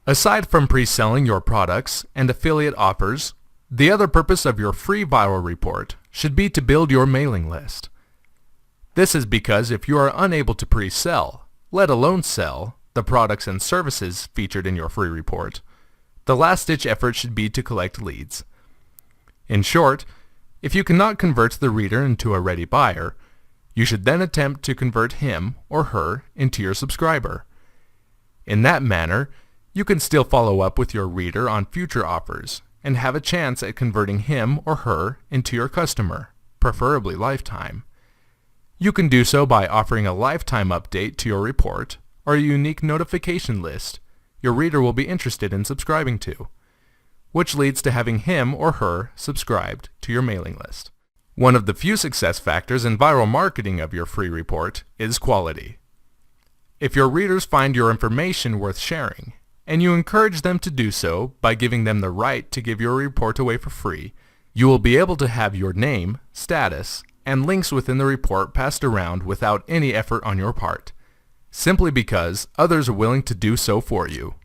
Aside from pre-selling your products and affiliate offers, the other purpose of your free viral report should be to build your mailing list. This is because if you are unable to pre-sell, let alone sell, the products and services featured in your free report, the last-ditch effort should be to collect leads. In short, if you cannot convert the reader into a ready buyer, you should then attempt to convert him or her into your subscriber. In that manner, you can still follow up with your reader on future offers and have a chance at converting him or her into your customer, preferably lifetime. You can do so by offering a lifetime update to your report or a unique notification list your reader will be interested in subscribing to, which leads to having him or her subscribed to your mailing list. One of the few success factors in viral marketing of your free report is quality. If your readers find your information worth sharing, and you encourage them to do so by giving them the right to give your report away for free, you will be able to have your name, status, and links within the report passed around without any effort on your part, simply because others are willing to do so for you.